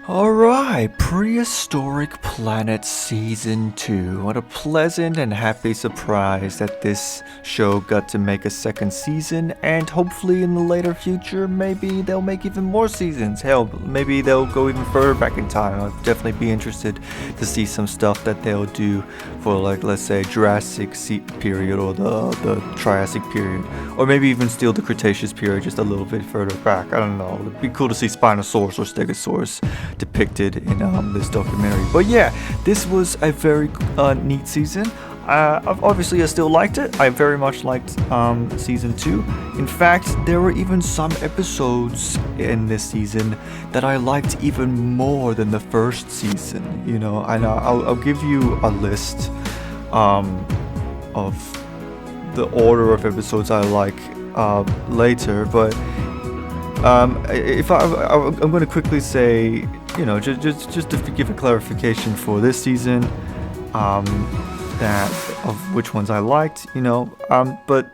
Alright, Prehistoric Planet Season 2. What a pleasant and happy surprise that this show got to make a second season, and hopefully in the later future, maybe they'll make even more seasons. Hell, maybe they'll go even further back in time. I'd definitely be interested to see some stuff that they'll do for, like, let's say, Jurassic period or the Triassic period, or maybe even still the Cretaceous period just a little bit further back. I don't know. It'd be cool to see Spinosaurus or Stegosaurus depicted in this documentary. But yeah, this was a very neat season. Obviously, I still liked it. I very much liked season 2. In fact, there were even some episodes in this season that I liked even more than the first season. You know, and I'll give you a list of the order of episodes I like later, but I'm going to quickly say, you know, just to give a clarification for this season, that of which ones I liked, you know, but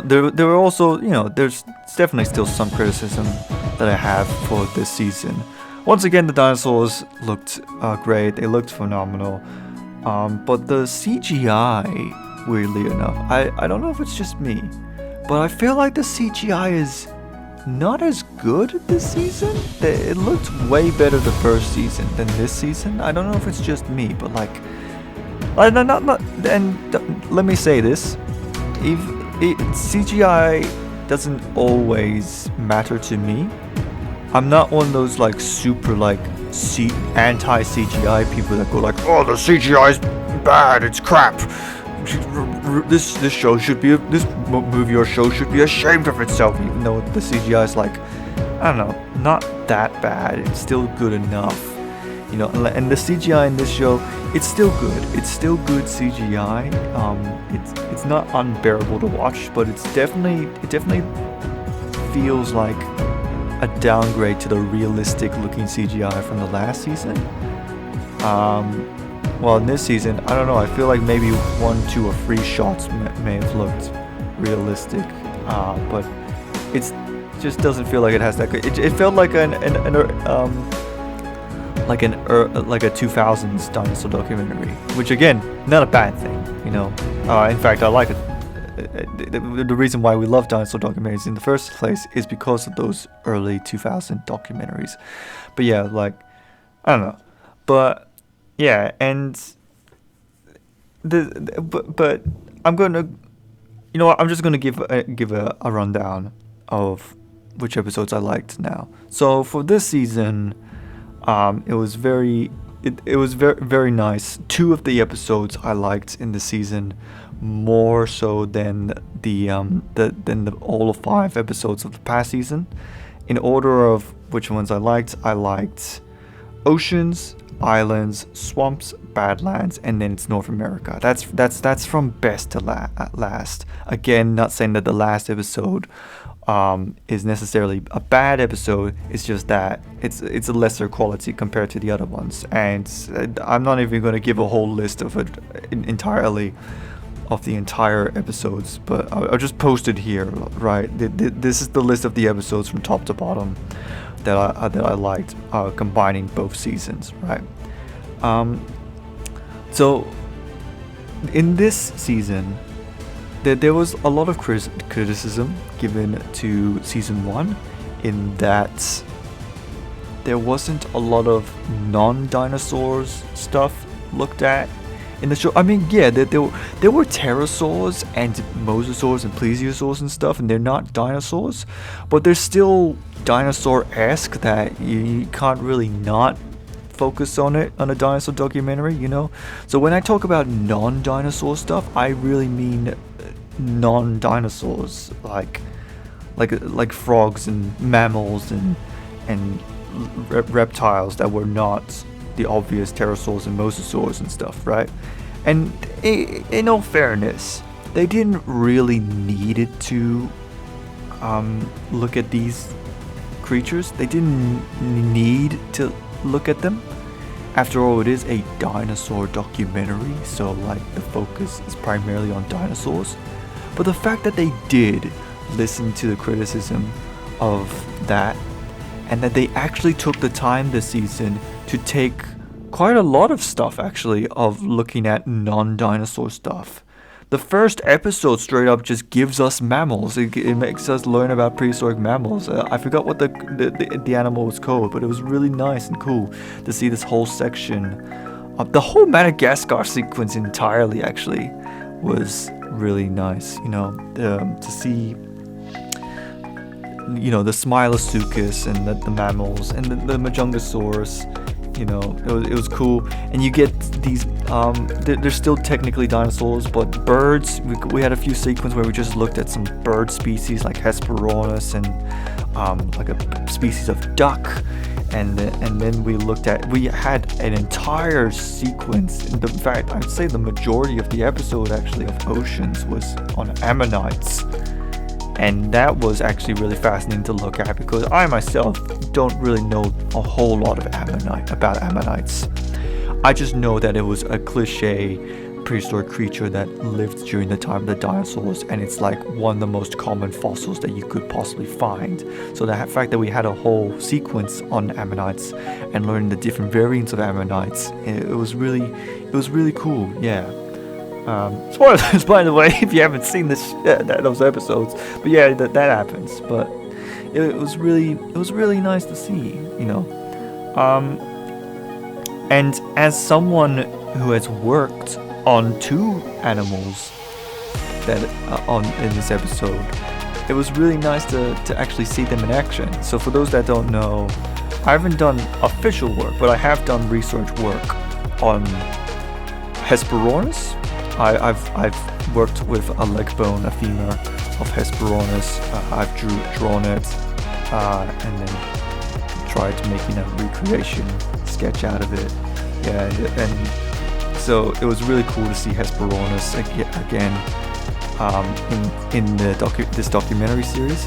there were also, you know, there's definitely still some criticism that I have for this season. Once again, the dinosaurs looked great, they looked phenomenal, but the CGI, weirdly enough, I don't know if it's just me, but I feel like the CGI is not as good this season. It looked way better the first season than this season. I don't know if it's just me, but like, not. And let me say this: if CGI doesn't always matter to me, I'm not one of those like super like anti-CGI people that go like, oh, the CGI is bad, it's crap. This show should be this movie or show should be ashamed of itself, even though the CGI is like, I don't know, not that bad. It's still good enough, you know. And the CGI in this show, it's still good. It's still good CGI. It's not unbearable to watch, but it definitely feels like a downgrade to the realistic looking CGI from the last season. Well, in this season, I don't know, I feel like maybe 1, 2, or 3 shots may have looked realistic, but it just doesn't feel like it has that good. It felt like like a 2000s dinosaur documentary, which again, not a bad thing, you know. In fact, I like it. The reason why we love dinosaur documentaries in the first place is because of those early 2000 documentaries. But yeah, like, I don't know, but yeah, and but I'm gonna, you know what, I'm just gonna give a rundown of which episodes I liked now. So for this season, it was very nice. 2 of the episodes I liked in the season more so than the all of 5 episodes of the past season. In order of which ones I liked Oceans, Islands, Swamps, Badlands, and then it's North America. That's from best to last. Again, not saying that the last episode is necessarily a bad episode. It's just that it's a lesser quality compared to the other ones. And I'm not even going to give a whole list of it entirely of the entire episodes, but I'll just post it here. Right, this is the list of the episodes from top to bottom that I liked, combining both seasons, right? So in this season, there was a lot of criticism given to season 1, in that there wasn't a lot of non-dinosaurs stuff looked at in the show. I mean, yeah, there were pterosaurs and mosasaurs and plesiosaurs and stuff, and they're not dinosaurs, but they're still dinosaur-esque that you can't really not focus on it on a dinosaur documentary, you know. So when I talk about non-dinosaur stuff, I really mean non-dinosaurs, like frogs and mammals and reptiles that were not the obvious pterosaurs and mosasaurs and stuff, right? And in all fairness, they didn't really need it to look at these creatures. They didn't need to look at them. After all, it is a dinosaur documentary, so like the focus is primarily on dinosaurs. But the fact that they did listen to the criticism of that and that they actually took the time this season to take quite a lot of stuff, actually, of looking at non-dinosaur stuff. The first episode straight up just gives us mammals. It makes us learn about prehistoric mammals. I forgot what the animal was called, but it was really nice and cool to see this whole section. The whole Madagascar sequence entirely, actually, was really nice. To see, the Smilosukis and the mammals and the Majungasaurus. It was cool. And you get these, they're still technically dinosaurs, but birds. We had a few sequences where we just looked at some bird species like Hesperornis and like a species of duck. And then we had an entire sequence. In fact, I'd say the majority of the episode actually of Oceans was on ammonites. And that was actually really fascinating to look at because I myself don't really know a whole lot about ammonites. I just know that it was a cliche prehistoric creature that lived during the time of the dinosaurs, and it's like one of the most common fossils that you could possibly find. So the fact that we had a whole sequence on ammonites and learning the different variants of ammonites, it was really cool. Yeah. Spoilers, by the way, if you haven't seen those episodes. But yeah, that happens. But it was really nice to see, And as someone who has worked on two animals that in this episode, it was really nice to actually see them in action. So for those that don't know, I haven't done official work, but I have done research work on Hesperornis. I've worked with a leg bone, a femur of Hesperornis. I've drawn it and then tried to make a recreation sketch out of it. Yeah, and so it was really cool to see Hesperornis again in this documentary series.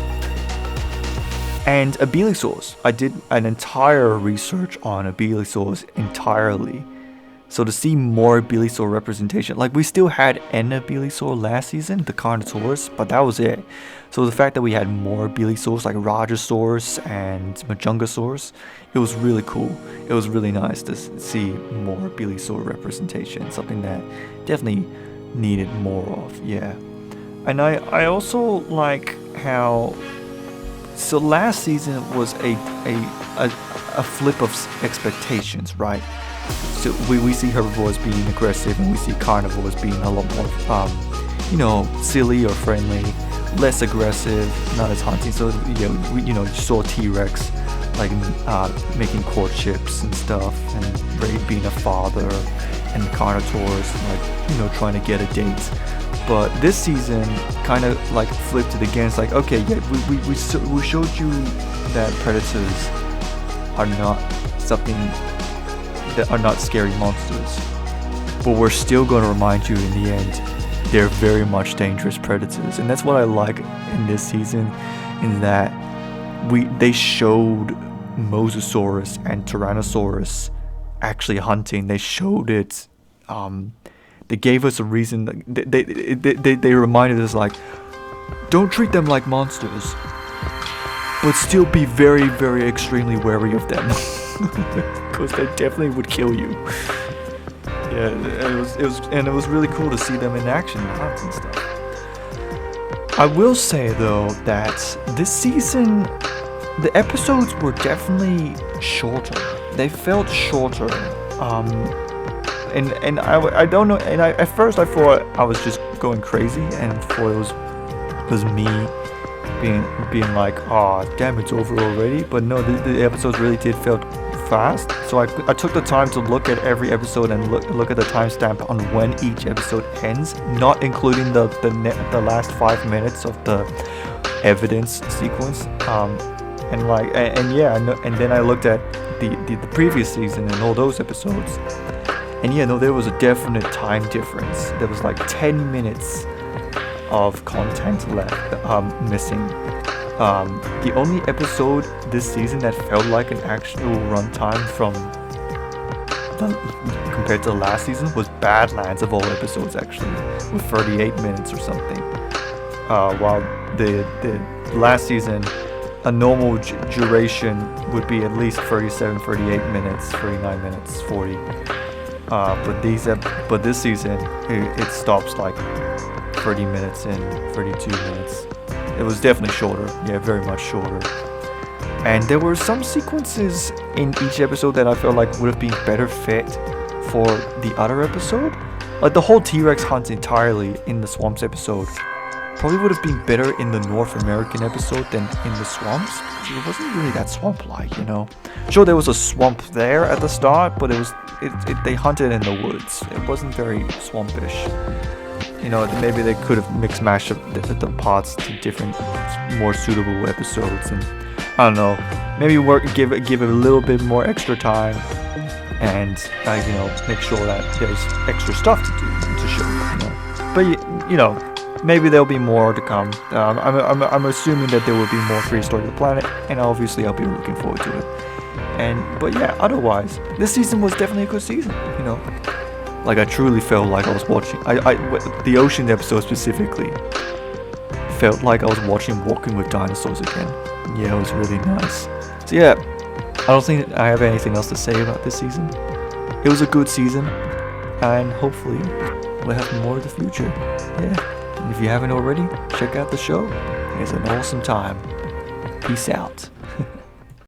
And Abelisaurs. I did an entire research on Abelisaurs entirely. So to see more Abelisaur representation, like we still had an Abelisaur last season, the Carnotaurus, but that was it. So the fact that we had more Abelisaurs like Rajasaurus and Majungasaurus, it was really cool. It was really nice to see more Abelisaur representation, something that definitely needed more of, yeah. And I also like how, so last season was a flip of expectations, right? So we see herbivores being aggressive, and we see carnivores being a lot more, silly or friendly, less aggressive, not as hunting. So you saw T-Rex like making courtships and stuff, and Ray being a father, and the Carnotaurus like trying to get a date. But this season kind of like flipped it again. It's like, okay, yeah, we showed you that predators are not something that are not scary monsters, but we're still going to remind you in the end they're very much dangerous predators. And that's what I like in this season, in that they showed Mosasaurus and Tyrannosaurus actually hunting. They showed it. They gave us a reason. They reminded us, like, don't treat them like monsters, but still be very, very extremely wary of them. Because they definitely would kill you. Yeah, it was really cool to see them in action and stuff. I will say though that this season the episodes were definitely shorter. They felt shorter. And I don't know. And at first I thought I was just going crazy, and thought it was me being like, oh damn, it's over already. But no, the episodes really did feel fast. So I took the time to look at every episode and look at the timestamp on when each episode ends, not including the last 5 minutes of the evidence sequence. And then I looked at the previous season and all those episodes. And yeah, no, there was a definite time difference. There was like 10 minutes of content left missing. The only episode this season that felt like an actual runtime compared to the last season was Badlands, of all episodes, actually, with 38 minutes or something. While the last season, a normal duration would be at least 37, 38 minutes, 39 minutes, 40. But this season, it stops like 30 minutes and 32 minutes. It was definitely shorter. Yeah, very much shorter. And there were some sequences in each episode that I felt like would have been better fit for the other episode. Like the whole T-Rex hunt entirely in the swamps episode probably would have been better in the North American episode than in the swamps. It wasn't really that swamp-like, you know. Sure, there was a swamp there at the start, but they hunted in the woods. It wasn't very swampish. You know, maybe they could have mix-mashed the parts to different, more suitable episodes, and I don't know. Maybe give it a little bit more extra time, and you know, make sure that there's extra stuff to do to show. You know, but you know. Maybe there'll be more to come. I'm assuming that there will be more Prehistoric Planet, and obviously I'll be looking forward to it. But yeah, otherwise, this season was definitely a good season. You know, like I truly felt like I was watching. The ocean episode specifically felt like I was watching Walking with Dinosaurs again. Yeah, it was really nice. So yeah, I don't think I have anything else to say about this season. It was a good season, and hopefully we'll have more in the future. Yeah. If you haven't already, check out the show. It's an awesome time. Peace out.